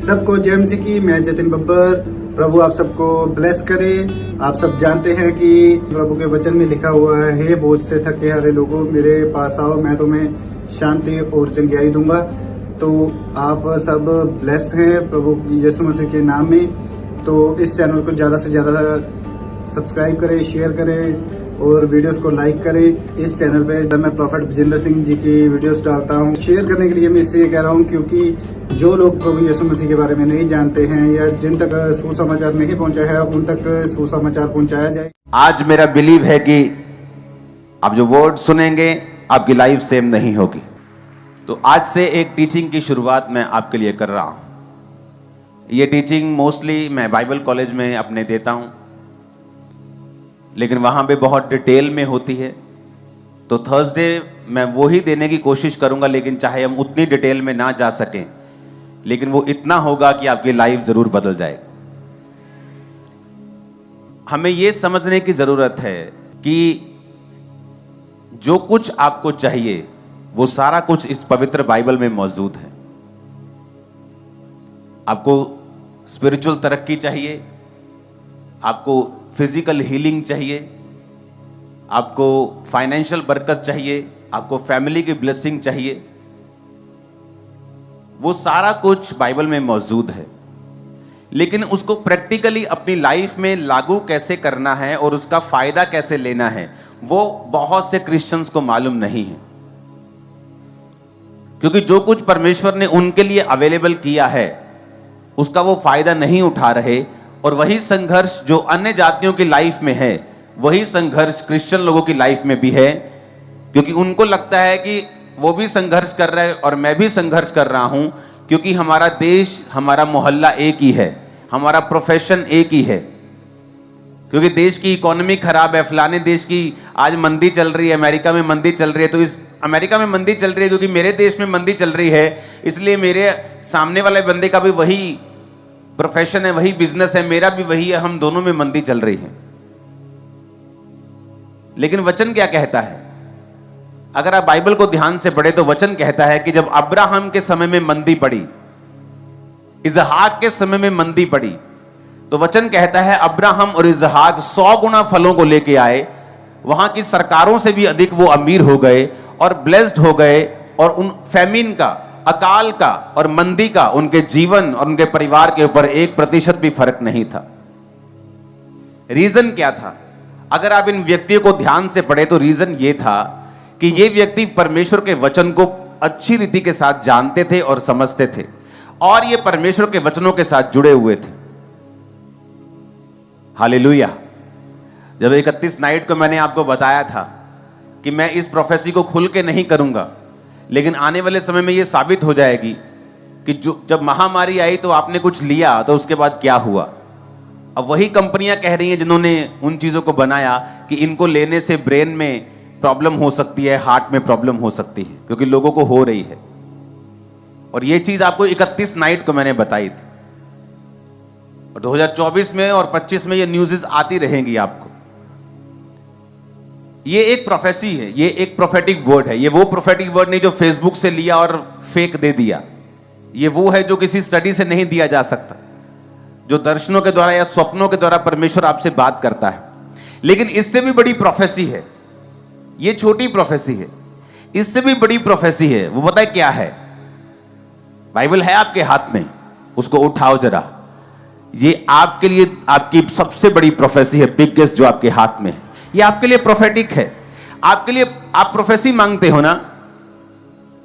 सबको जय मसीह की। मैं जतिन बब्बर। प्रभु आप सबको ब्लेस करे। आप सब जानते हैं कि प्रभु के वचन में लिखा हुआ है, हे बोझ से थके हारे लोगों मेरे पास आओ, मैं तुम्हें शांति और चंगियाई दूंगा। तो आप सब ब्लेस हैं प्रभु यीशु मसीह के नाम में। तो इस चैनल को ज्यादा से ज्यादा सब्सक्राइब करें, शेयर करें और वीडियोस को लाइक करें। इस चैनल पे मैं प्रॉफेट विजेंद्र सिंह जी की वीडियोस डालता हूं। शेयर करने के लिए मैं इसलिए कह रहा हूं क्योंकि जो लोग प्रभु यीशु मसीह के बारे में नहीं जानते हैं या जिन तक सुसमाचार नहीं पहुंचा है, उन तक सुसमाचार पहुंचाया जाए। आज मेरा बिलीव है कि आप जो वर्ड सुनेंगे आपकी लाइफ सेम नहीं होगी। तो आज से एक टीचिंग की शुरुआत मैं आपके लिए कर रहा हूं। ये टीचिंग मोस्टली मैं बाइबल कॉलेज में अपने देता हूं, लेकिन वहां पे बहुत डिटेल में होती है। तो थर्सडे मैं वो ही देने की कोशिश करूंगा, लेकिन चाहे हम उतनी डिटेल में ना जा सकें, लेकिन वो इतना होगा कि आपकी लाइफ जरूर बदल जाएगी। हमें ये समझने की जरूरत है कि जो कुछ आपको चाहिए वो सारा कुछ इस पवित्र बाइबल में मौजूद है। आपको स्पिरिचुअल तरक्की चाहिए, आपको फिजिकल हीलिंग चाहिए, आपको फाइनेंशियल बरकत चाहिए, आपको फैमिली की ब्लेसिंग चाहिए, वो सारा कुछ बाइबल में मौजूद है। लेकिन उसको प्रैक्टिकली अपनी लाइफ में लागू कैसे करना है और उसका फायदा कैसे लेना है, वो बहुत से क्रिश्चियंस को मालूम नहीं है। क्योंकि जो कुछ परमेश्वर ने उनके लिए अवेलेबल किया है उसका वो फायदा नहीं उठा रहे, और वही संघर्ष जो अन्य जातियों की लाइफ में है वही संघर्ष क्रिश्चियन लोगों की लाइफ में भी है। क्योंकि उनको लगता है कि वो भी संघर्ष कर रहे हैं और मैं भी संघर्ष कर रहा हूं, क्योंकि हमारा देश, हमारा मोहल्ला एक ही है, हमारा प्रोफेशन एक ही है। क्योंकि देश की इकोनॉमी खराब है, फलाने देश की आज मंदी चल रही है, अमेरिका में मंदी चल रही है, तो इस अमेरिका में मंदी चल रही है क्योंकि मेरे देश में मंदी चल रही है, इसलिए मेरे सामने वाले बंदे का भी वही प्रोफेशन है, वही बिजनेस है, मेरा भी वही है, हम दोनों में मंदी चल रही है। लेकिन वचन क्या कहता है? अगर आप बाइबल को ध्यान से पढ़े तो वचन कहता है कि जब अब्राहम के समय में मंदी पड़ी, इसहाक के समय में मंदी पड़ी, तो वचन कहता है अब्राहम और इसहाक 100 गुना फलों को लेके आए, वहां की सरकारों से भी अधिक वो अमीर हो गए और ब्लेस्ड हो गए, और उन फैमिन का, अकाल का और मंदी का उनके जीवन और उनके परिवार के ऊपर 1% भी फर्क नहीं था। रीजन क्या था? अगर आप इन व्यक्तियों को ध्यान से पढ़े तो रीजन ये था कि ये व्यक्ति परमेश्वर के वचन को अच्छी रीति के साथ जानते थे और समझते थे, और ये परमेश्वर के वचनों के साथ जुड़े हुए थे। हालेलुया। जब 31 नाइट को मैंने आपको बताया था कि मैं इस प्रोफेसी को खुल के नहीं करूंगा, लेकिन आने वाले समय में यह साबित हो जाएगी कि जब महामारी आई तो आपने कुछ लिया तो उसके बाद क्या हुआ। अब वही कंपनियां कह रही हैं जिन्होंने उन चीजों को बनाया कि इनको लेने से ब्रेन में प्रॉब्लम हो सकती है, हार्ट में प्रॉब्लम हो सकती है, क्योंकि लोगों को हो रही है। और यह चीज आपको 31 नाइट को मैंने बताई थी, और 2024 में और 25 में ये न्यूज़ आती रहेंगी आपको। ये एक प्रोफेसी है, ये एक प्रोफेटिक वर्ड है। ये वो प्रोफेटिक वर्ड नहीं जो फेसबुक से लिया और फेक दे दिया। ये वो है जो किसी स्टडी से नहीं दिया जा सकता, जो दर्शनों के द्वारा या स्वप्नों के द्वारा परमेश्वर आपसे बात करता है। लेकिन इससे भी बड़ी प्रोफेसी है, ये छोटी प्रोफेसी है, इससे भी बड़ी प्रोफेसी है। वो पता है क्या है? बाइबल है आपके हाथ में, उसको उठाओ जरा। ये आपके लिए आपकी सबसे बड़ी प्रोफेसी है, बिगेस्ट जो आपके हाथ में है। ये आपके लिए प्रोफेटिक है। आपके लिए, आप प्रोफेसी मांगते हो ना,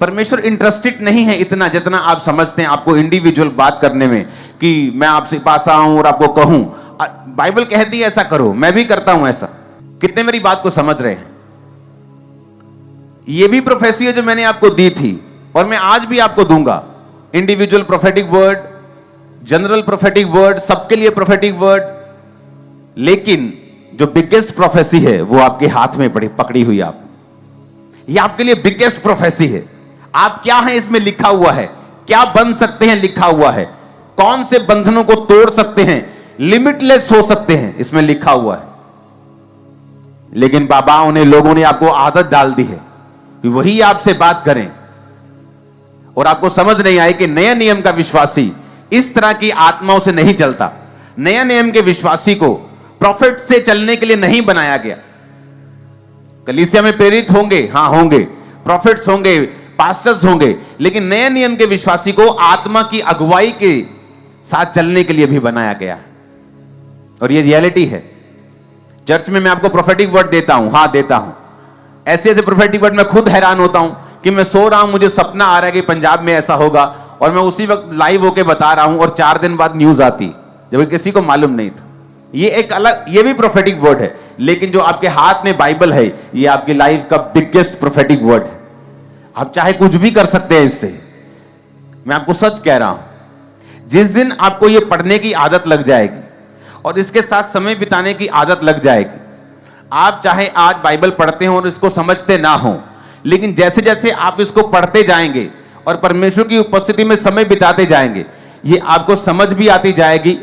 परमेश्वर इंटरेस्टेड नहीं है इतना जितना आप समझते हैं आपको इंडिविजुअल बात करने में कि मैं आपसे पास आऊं और आपको कहूं। बाइबल कहती है ऐसा करो, मैं भी करता हूं ऐसा। कितने मेरी बात को समझ रहे हैं? ये भी प्रोफेसी है जो मैंने आपको दी थी और मैं आज भी आपको दूंगा। Individual prophetic word, general prophetic word, सबके लिए प्रोफेटिक वर्ड। लेकिन जो बिगेस्ट प्रोफेसी है वो आपके हाथ में पकड़ी हुई आप, ये आपके लिए बिगेस्ट प्रोफेसी है। आप क्या हैं इसमें लिखा हुआ है, क्या बन सकते हैं लिखा हुआ है, कौन से बंधनों को तोड़ सकते हैं, लिमिटलेस हो सकते हैं, इसमें लिखा हुआ है। लेकिन बाबाओं ने, लोगों ने आपको आदत डाल दी है कि वही आपसे बात करें, और आपको समझ नहीं आए कि नए नियम का विश्वासी इस तरह की आत्माओं से नहीं चलता। नया नियम के विश्वासी को प्रॉफिट से चलने के लिए नहीं बनाया गया। कलीसिया में प्रेरित होंगे, हां होंगे, प्रॉफिट्स होंगे, पास्टर्स होंगे, लेकिन नए नियम के विश्वासी को आत्मा की अगुवाई के साथ चलने के लिए भी बनाया गया है। और ये रियलिटी है। चर्च में मैं आपको प्रोफेटिक वर्ड देता हूं, हां देता हूं, ऐसे ऐसे प्रोफेटिक वर्ड मैं खुद हैरान होता हूं कि मैं सो रहा हूं, मुझे सपना आ रहा है कि पंजाब में ऐसा होगा, और मैं उसी वक्त लाइव होके बता रहा हूं, और 4 दिन बाद न्यूज आती, जबकि किसी को मालूम नहीं था। ये एक अलग, ये भी प्रोफेटिक वर्ड है, लेकिन जो आपके हाथ में बाइबल है, ये आपकी लाइफ का बिगेस्ट प्रोफेटिक वर्ड है। आप चाहे कुछ भी कर सकते हैं इससे। मैं आपको सच कह रहा हूं, जिस दिन आपको ये पढ़ने की आदत लग जाएगी और इसके साथ समय बिताने की आदत लग जाएगी, आप चाहे आज बाइबल पढ़ते हो और इसको समझते ना हो, लेकिन जैसे जैसे आप इसको पढ़ते जाएंगे और परमेश्वर की उपस्थिति में समय बिताते जाएंगे, ये आपको समझ भी आती जाएगी,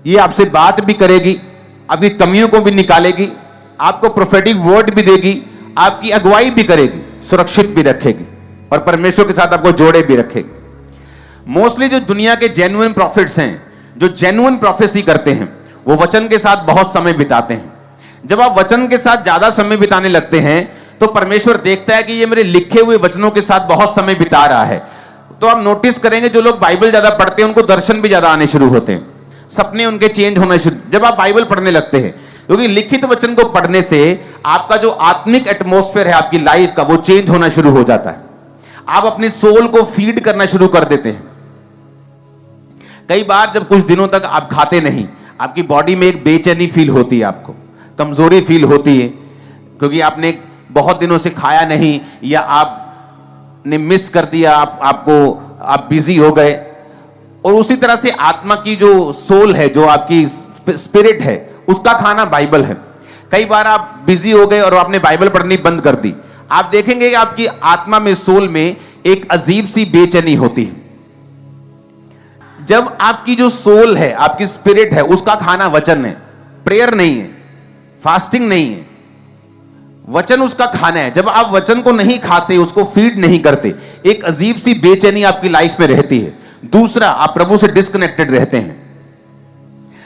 ये आपसे बात भी करेगी, आपकी कमियों को भी निकालेगी, आपको प्रोफेटिक वर्ड भी देगी, आपकी अगुवाई भी करेगी, सुरक्षित भी रखेगी, और परमेश्वर के साथ आपको जोड़े भी रखेगी। मोस्टली जो दुनिया के जेन्युइन प्रॉफिट्स हैं, जो जेन्युइन प्रोफेसी करते हैं, वो वचन के साथ बहुत समय बिताते हैं। जब आप वचन के साथ ज्यादा समय बिताने लगते हैं, तो परमेश्वर देखता है कि ये मेरे लिखे हुए वचनों के साथ बहुत समय बिता रहा है। तो आप नोटिस करेंगे, जो लोग बाइबल ज्यादा पढ़ते हैं उनको दर्शन भी ज्यादा आने शुरू होते हैं, सपने उनके चेंज होना शुरू जब आप बाइबल पढ़ने लगते हैं, क्योंकि लिखित वचन को पढ़ने से आपका जो आत्मिक एटमॉस्फेयर है आपकी लाइफ का, वो चेंज होना शुरू हो जाता है। आप अपनी सोल को फीड करना शुरू कर देते हैं। कई बार जब कुछ दिनों तक आप खाते नहीं, आपकी बॉडी में एक बेचैनी फील होती है, आपको कमजोरी फील होती है, क्योंकि आपने बहुत दिनों से खाया नहीं, या आपने मिस कर दिया, आप बिजी हो गए। और उसी तरह से आत्मा की जो सोल है, जो आपकी स्पिरिट है, उसका खाना बाइबल है। कई बार आप बिजी हो गए और आपने बाइबल पढ़नी बंद कर दी, आप देखेंगे कि आपकी आत्मा में, सोल में एक अजीब सी बेचैनी होती है। जब आपकी जो सोल है, आपकी स्पिरिट है, उसका खाना वचन है, प्रेयर नहीं है, फास्टिंग नहीं है, वचन उसका खाना है। जब आप वचन को नहीं खाते, उसको फीड नहीं करते, एक अजीब सी बेचैनी आपकी लाइफ में रहती है। दूसरा, आप प्रभु से डिस्कनेक्टेड रहते हैं।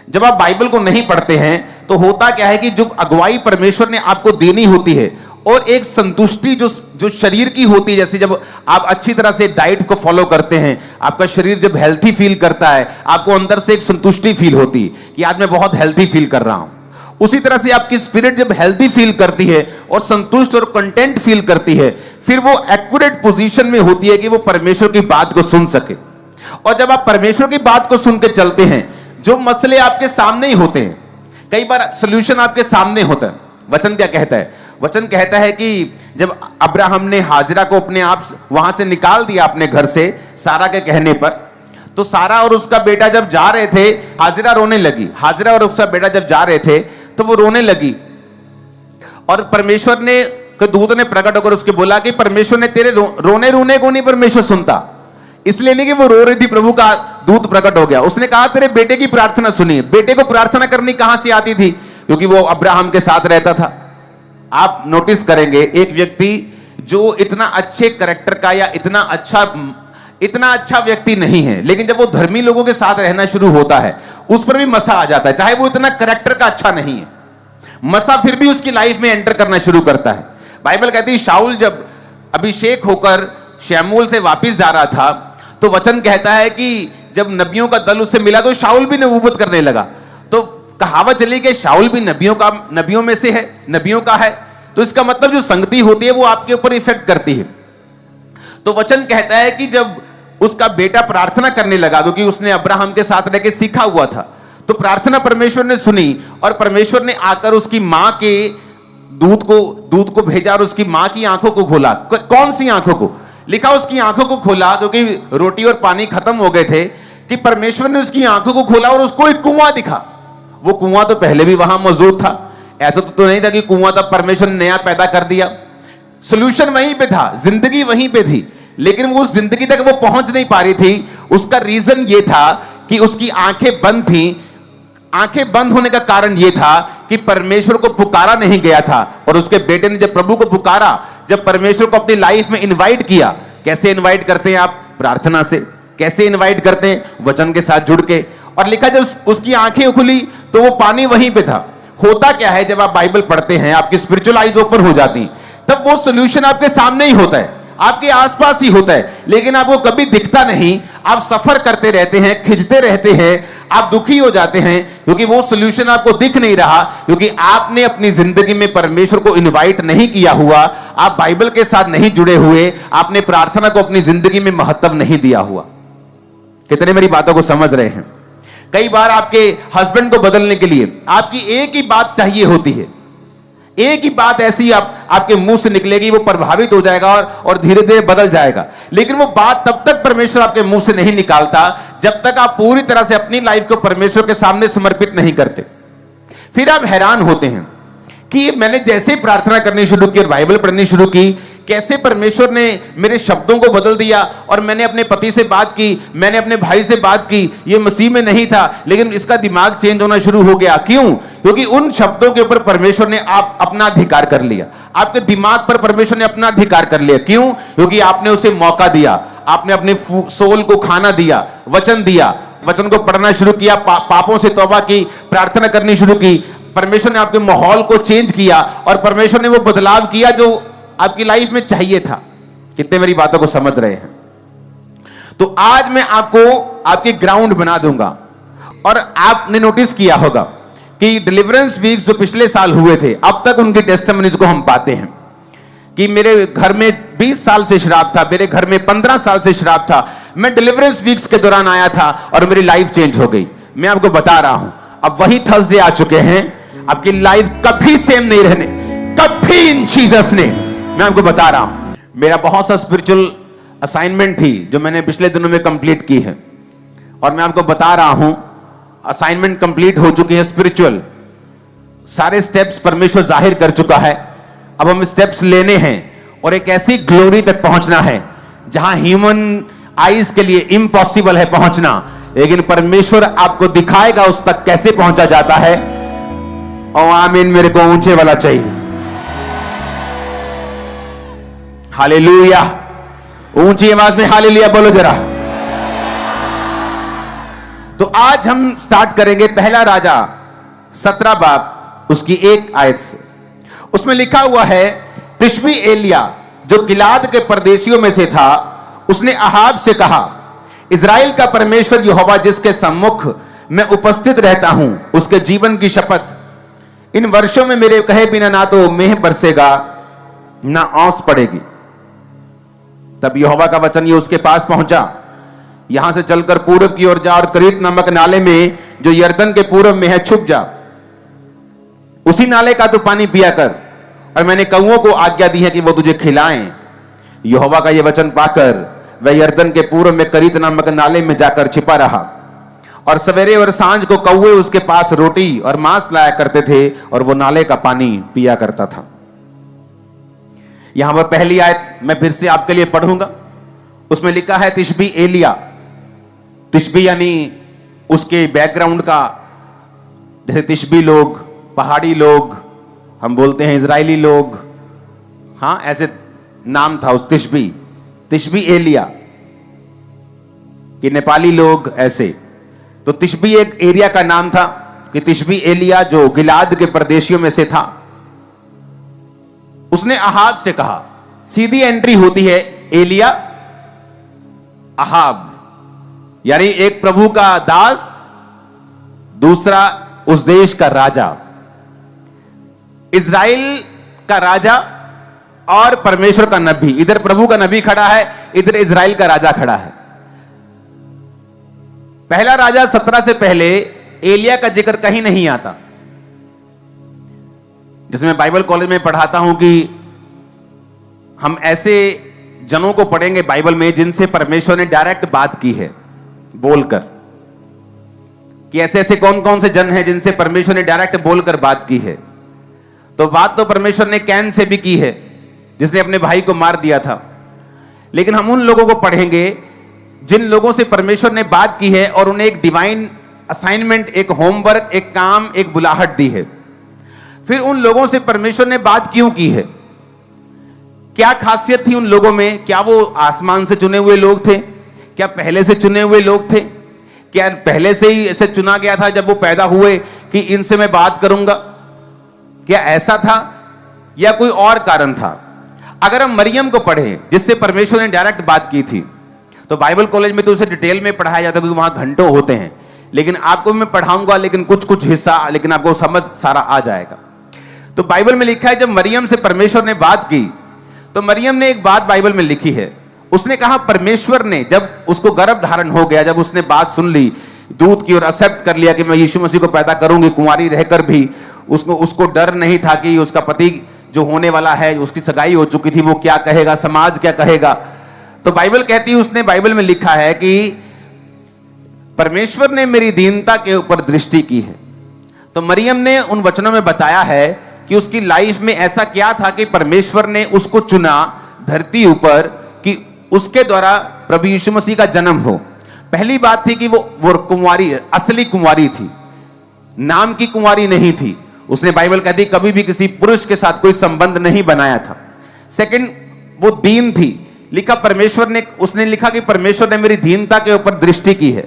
जब आप बाइबल को नहीं पढ़ते हैं, तो होता क्या है कि जो अगुवाई परमेश्वर ने आपको देनी होती है, और एक संतुष्टि जो शरीर की होती है, जैसे जब आप अच्छी तरह से डाइट को फॉलो करते हैं, आपका शरीर जब हेल्थी फील करता है, आपको अंदर से एक संतुष्टि फील होती है कि आज मैं बहुत हेल्थी फील कर रहा हूं। उसी तरह से आपकी स्पिरिट जब हेल्थी फील करती है और संतुष्ट और कंटेंट फील करती है, फिर वो एक्यूरेट पोजीशन में होती है कि वो परमेश्वर की बात को सुन सके। और जब आप परमेश्वर की बात को सुन के चलते हैं, जो मसले आपके सामने ही होते हैं, कई बार सॉल्यूशन आपके सामने होता है। वचन क्या कहता है? वचन कहता है कि जब अब्राहम ने हाजिरा को अपने आप वहां से निकाल दिया अपने घर से, सारा के कहने पर, तो सारा और उसका बेटा जब जा रहे थे, हाजिरा रोने लगी। हाजिरा और उसका बेटा जब जा रहे थे, तो वो रोने लगी, और परमेश्वर ने, दूत ने प्रकट होकर उसके बोला कि परमेश्वर ने तेरे रोने रोने को नहीं परमेश्वर सुनता। इसलिए नहीं कि वो रो रही थी, प्रभु का दूत प्रकट हो गया, उसने कहा तेरे बेटे की प्रार्थना सुनी। बेटे को प्रार्थना करनी कहां से आती थी? क्योंकि वो अब्राहम के साथ रहता था। आप नोटिस करेंगे, एक व्यक्ति जो इतना अच्छे कैरेक्टर का या इतना अच्छा व्यक्ति नहीं है, लेकिन जब वो धर्मी लोगों के साथ रहना शुरू होता है, उस पर भी मसा आ जाता है, चाहे वो इतना कैरेक्टर का अच्छा नहीं है, मसा फिर भी उसकी लाइफ में एंटर करना शुरू करता है। बाइबल कहती है, शाऊल जब अभिषेक होकर शमूएल से वापस जा रहा था, तो वचन कहता है कि जब नबियों का दल उससे मिला, तो शाऊल भी नबूवत करने लगा। तो कहावत चली कि शाऊल भी नबियों में से है, नबियों का है। तो इसका मतलब जो संगति होती है वो आपके ऊपर इफेक्ट करती है। तो वचन कहता है कि जब उसका बेटा प्रार्थना करने लगा, क्योंकि उसने अब्राहम के साथ रहकर सीखा हुआ था, तो प्रार्थना परमेश्वर ने सुनी, और परमेश्वर ने आकर उसकी मां के दूत को भेजा और उसकी मां की आंखों को खोला। कौन सी आंखों को? लिखा उसकी आंखों को खोला, क्योंकि रोटी और पानी खत्म हो गए थे, कि परमेश्वर ने उसकी आंखों को खोला और उसको एक कुआं दिखा। वो कुआं तो पहले भी वहां मौजूद था, ऐसा तो नहीं था कि कुआं तब परमेश्वर ने नया पैदा कर दिया। सोल्यूशन वहीं पे था, जिंदगी वहीं पे थी, लेकिन वो उस जिंदगी तक वो पहुंच नहीं पा रही थी। उसका रीजन ये था कि उसकी आंखें बंद थी। आंखें बंद होने का कारण यह था कि परमेश्वर को पुकारा नहीं गया था। और उसके बेटे ने जब प्रभु को पुकारा, जब परमेश्वर को अपनी लाइफ में इनवाइट किया, कैसे इनवाइट करते हैं आप? प्रार्थना से। कैसे इनवाइट करते हैं? वचन के साथ जुड़ के। और लिखा जब उसकी आंखें खुली तो वो पानी वहीं पे था। होता क्या है, जब आप बाइबल पढ़ते हैं आपकी स्पिरिचुअल आइज ओपन हो जाती, तब वो सॉल्यूशन आपके सामने ही होता है, आपके आसपास ही होता है, लेकिन आपको कभी दिखता नहीं। आप सफर करते रहते हैं, खिंचते रहते हैं, आप दुखी हो जाते हैं क्योंकि वो सॉल्यूशन आपको दिख नहीं रहा, क्योंकि आपने अपनी जिंदगी में परमेश्वर को इनवाइट नहीं किया हुआ, आप बाइबल के साथ नहीं जुड़े हुए, आपने प्रार्थना को अपनी जिंदगी में महत्व नहीं दिया हुआ। कितने मेरी बातों को समझ रहे हैं? कई बार आपके हस्बैंड को बदलने के लिए आपकी एक ही बात चाहिए होती है, एक ही बात ऐसी आपके मुंह से निकलेगी, वो प्रभावित हो जाएगा और धीरे धीरे बदल जाएगा। लेकिन वो बात तब तक परमेश्वर आपके मुंह से नहीं निकालता जब तक आप पूरी तरह से अपनी लाइफ को परमेश्वर के सामने समर्पित नहीं करते। फिर आप हैरान होते हैं कि मैंने जैसे प्रार्थना करनी शुरू की और बाइबल पढ़नी शुरू की, कैसे परमेश्वर ने मेरे शब्दों को बदल दिया। और मैंने अपने पति से बात की, मैंने अपने भाई से बात की, ये मसीह में नहीं था, लेकिन इसका दिमाग चेंज होना शुरू हो गया। क्यों? क्योंकि उन शब्दों के ऊपर परमेश्वर ने अपना अधिकार कर लिया, आपके दिमाग पर परमेश्वर ने अपना अधिकार कर लिया। क्यों? क्योंकि आपने उसे मौका दिया, आपने अपने सोल को खाना दिया, वचन दिया, वचन को पढ़ना शुरू किया, पापों से तौबा की, प्रार्थना करनी शुरू की। परमेश्वर ने आपके माहौल को चेंज किया और परमेश्वर ने वो बदलाव किया जो आपकी लाइफ में चाहिए था। कितने मेरी बातों को समझ रहे हैं? तो आज मैं आपको आपके ग्राउंड बना दूंगा। और आपने नोटिस किया होगा कि डिलीवरेंस वीक्स जो पिछले साल हुए थे, अब तक उनकी टेस्टिमनीज को हम पाते हैं कि मेरे घर में 20 साल से शराब था, मेरे घर में 15 साल से शराब था, मैं डिलीवरेंस वीक्स के दौरान आया था और मेरी लाइफ चेंज हो गई। मैं आपको बता रहा हूं, अब वही थर्सडे आ चुके हैं, आपकी लाइफ कभी सेम नहीं रहने, कभी इन जीसस ने। मैं आपको बता रहा हूं, मेरा बहुत सा स्पिरिचुअल असाइनमेंट थी जो मैंने पिछले दिनों में कंप्लीट की है, और मैं आपको बता रहा हूं असाइनमेंट कंप्लीट हो चुकी है स्पिरिचुअल, सारे स्टेप्स परमेश्वर जाहिर कर चुका है। अब हम स्टेप्स लेने हैं और एक ऐसी ग्लोरी तक पहुंचना है जहां ह्यूमन आईज के लिए इम्पॉसिबल है पहुंचना, लेकिन परमेश्वर आपको दिखाएगा उस तक कैसे पहुंचा जाता है। और आमीन, मेरे को ऊंचे वाला चाहिए। हालेलुया, ऊंची आवाज में हालेलुया बोलो जरा। तो आज हम स्टार्ट करेंगे पहला राजा 17 बाब उसकी 1 आयत से। उसमें लिखा हुआ है, तिशबी एलिया जो गिलाद के परदेशियों में से था, उसने अहाब से कहा, इज़राइल का परमेश्वर यहोवा जिसके सम्मुख मैं उपस्थित रहता हूं, उसके जीवन की शपथ, इन वर्षों में मेरे कहे बिना ना तो मेह बरसेगा ना औस पड़ेगी। तब यहोवा का वचन ये उसके पास पहुंचा, यहां से चलकर पूर्व की ओर जा और करीत नामक नाले में जो यरदन के पूर्व में है छुप जा, उसी नाले का तू पानी पिया कर, और मैंने कौओं को आज्ञा दी है कि वो तुझे खिलाएं। यहोवा का यह वचन पाकर वह यरदन के पूर्व में करीत नामक नाले में जाकर छिपा रहा, और सवेरे और सांझ को कौवे उसके पास रोटी और मांस लाया करते थे, और वो नाले का पानी पिया करता था। यहां पर पहली आयत मैं फिर से आपके लिए पढ़ूंगा। उसमें लिखा है तिशबी एलिया। तिशबी यानी उसके बैकग्राउंड का, जैसे तिशबी लोग, पहाड़ी लोग, हम बोलते हैं इजरायली लोग, हां ऐसे नाम था उस तिशबी एलिया कि नेपाली लोग ऐसे। तो तिशबी एक एरिया का नाम था कि तिशबी एलिया जो गिलाद के परदेशियों में से था, उसने अहाब से कहा। सीधी एंट्री होती है एलिया अहाब, यानी एक प्रभु का दास, दूसरा उस देश का राजा। इज़राइल का राजा और परमेश्वर का नबी, इधर प्रभु का नबी खड़ा है, इधर इज़राइल का राजा खड़ा है। पहला राजा 17 से पहले एलिया का जिक्र कहीं नहीं आता। जिसमें बाइबल कॉलेज में पढ़ाता हूं कि हम ऐसे जनों को पढ़ेंगे बाइबल में जिनसे परमेश्वर ने डायरेक्ट बात की है बोलकर, कि ऐसे ऐसे कौन कौन से जन हैं जिनसे परमेश्वर ने डायरेक्ट बोलकर बात की है। तो बात तो परमेश्वर ने कैन से भी की है, जिसने अपने भाई को मार दिया था। लेकिन हम उन लोगों को पढ़ेंगे जिन लोगों से परमेश्वर ने बात की है और उन्हें एक डिवाइन असाइनमेंट, एक होमवर्क, एक काम, एक बुलाहट दी है। फिर उन लोगों से परमेश्वर ने बात क्यों की है, क्या खासियत थी उन लोगों में, क्या वो आसमान से चुने हुए लोग थे, क्या पहले से चुने हुए लोग थे? क्या पहले से ही ऐसे चुना गया था जब वो पैदा हुए कि इनसे मैं बात करूंगा? क्या ऐसा था या कोई और कारण था? अगर हम मरियम को पढ़ें जिससे परमेश्वर ने डायरेक्ट बात की थी, तो बाइबल कॉलेज में तो उसे डिटेल में पढ़ाया जाता है क्योंकि वहां घंटों होते हैं, लेकिन आपको मैं पढ़ाऊंगा लेकिन कुछ कुछ हिस्सा, लेकिन आपको समझ सारा आ जाएगा। तो बाइबल में लिखा है जब मरियम से परमेश्वर ने बात की तो मरियम ने एक बात बाइबल में लिखी है, उसने कहा परमेश्वर ने जब उसको गर्भ धारण हो गया, जब उसने बात सुन ली दूत की और एक्सेप्ट कर लिया कि मैं यीशु मसीह को पैदा करूंगी, कुंवारी रहकर भी उसको डर नहीं था कि उसका पति जो होने वाला है, उसकी सगाई हो चुकी थी, वो क्या कहेगा, समाज क्या कहेगा। तो बाइबल कहती है, उसने बाइबल में लिखा है कि परमेश्वर ने मेरी दीनता के ऊपर दृष्टि की है। तो मरियम ने उन वचनों में बताया है कि उसकी लाइफ में ऐसा क्या था कि परमेश्वर ने उसको चुना धरती ऊपर कि उसके द्वारा प्रभु यीशु मसीह का जन्म हो। पहली बात थी कि वो कुंवारी, असली कुंवारी थी, नाम की कुंवारी नहीं थी। उसने बाइबल कहती कभी भी किसी पुरुष के साथ कोई संबंध नहीं बनाया था। सेकंड, वो दीन थी। लिखा परमेश्वर ने, उसने लिखा कि परमेश्वर ने मेरी दीनता के ऊपर दृष्टि की है।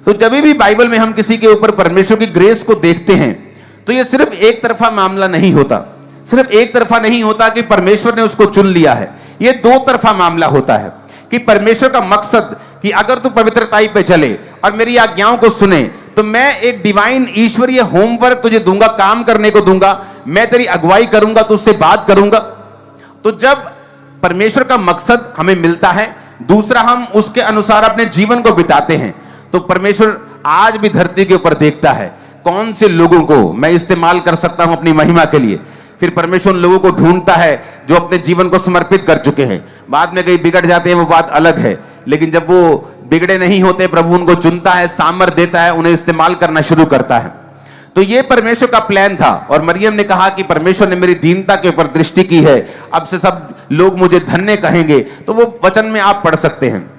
तो जब भी बाइबल में हम किसी के ऊपर परमेश्वर की ग्रेस को देखते हैं तो ये सिर्फ एक तरफा मामला नहीं होता, सिर्फ एक तरफा नहीं होता कि परमेश्वर ने उसको चुन लिया है। ये दो तरफा मामला होता है कि परमेश्वर का मकसद कि अगर तू पवित्रताई पे चले और मेरी आज्ञाओं को सुने तो मैं एक डिवाइन ईश्वरीय होमवर्क तुझे दूंगा, काम करने को दूंगा, मैं तेरी अगुवाई करूंगा, तुझसे बात करूंगा। तो जब परमेश्वर का मकसद हमें मिलता है, दूसरा हम उसके अनुसार अपने जीवन को बिताते हैं, तो परमेश्वर आज भी धरती के ऊपर देखता है कौन से लोगों को मैं इस्तेमाल कर सकता हूं अपनी महिमा के लिए। फिर परमेश्वर लोगों को ढूंढता है जो अपने जीवन को समर्पित कर चुके हैं। बाद में कहीं बिगड़ जाते हैं वो बात अलग है, लेकिन जब वो बिगड़े नहीं होते, प्रभु उनको चुनता है, सामर्थ देता है, उन्हें इस्तेमाल करना शुरू करता है। तो ये परमेश्वर का प्लान था। और मरियम ने कहा कि परमेश्वर ने मेरी दीनता के ऊपर दृष्टि की है, अब से सब लोग मुझे धन्य कहेंगे। तो वो वचन में आप पढ़ सकते हैं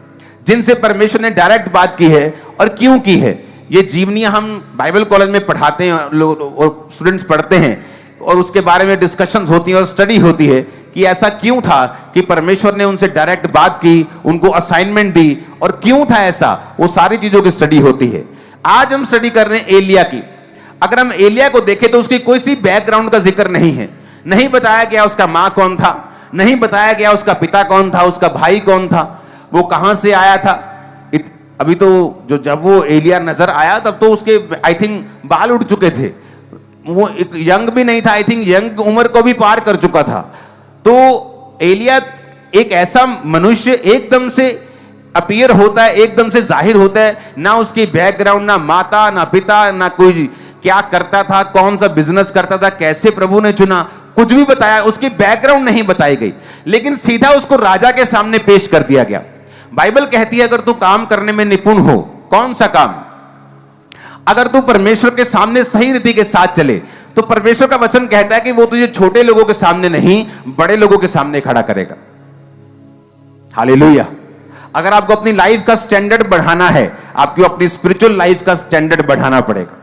जिनसे परमेश्वर ने डायरेक्ट बात की है और क्यों की है। ये जीवनियां हम बाइबल कॉलेज में पढ़ाते हैं, लोग और स्टूडेंट्स पढ़ते हैं और उसके बारे में डिस्कशंस होती हैं और स्टडी होती है कि ऐसा क्यों था कि परमेश्वर ने उनसे डायरेक्ट बात की, उनको असाइनमेंट दी, और क्यों था ऐसा, वो सारी चीजों की स्टडी होती है। आज हम स्टडी कर रहे हैं एलिया की। अगर हम एलिया को देखें तो उसकी कोई सी बैकग्राउंड का जिक्र नहीं है, नहीं बताया गया उसका मां कौन था, नहीं बताया गया उसका पिता कौन था, उसका भाई कौन था, वो कहां से आया था। अभी तो जब वो एलिया नजर आया तब तो उसके आई थिंक बाल उड़ चुके थे, वो एक यंग भी नहीं था, आई थिंक यंग उम्र को भी पार कर चुका था। तो एलिया एक ऐसा मनुष्य एकदम से अपीयर होता है, एकदम से जाहिर होता है, ना उसकी बैकग्राउंड, ना माता, ना पिता, ना कोई क्या करता था, कौन सा बिजनेस करता था, कैसे प्रभु ने चुना, कुछ भी बताया, उसकी बैकग्राउंड नहीं बताई गई, लेकिन सीधा उसको राजा के सामने पेश कर दिया गया। बाइबल कहती है अगर तू काम करने में निपुण हो, कौन सा काम, अगर तू परमेश्वर के सामने सही रीति के साथ चले तो परमेश्वर का वचन कहता है कि वो तुझे छोटे लोगों के सामने नहीं, बड़े लोगों के सामने खड़ा करेगा। हालेलुया। अगर आपको अपनी लाइफ का स्टैंडर्ड बढ़ाना है, आपको अपनी स्पिरिचुअल लाइफ का स्टैंडर्ड बढ़ाना पड़ेगा।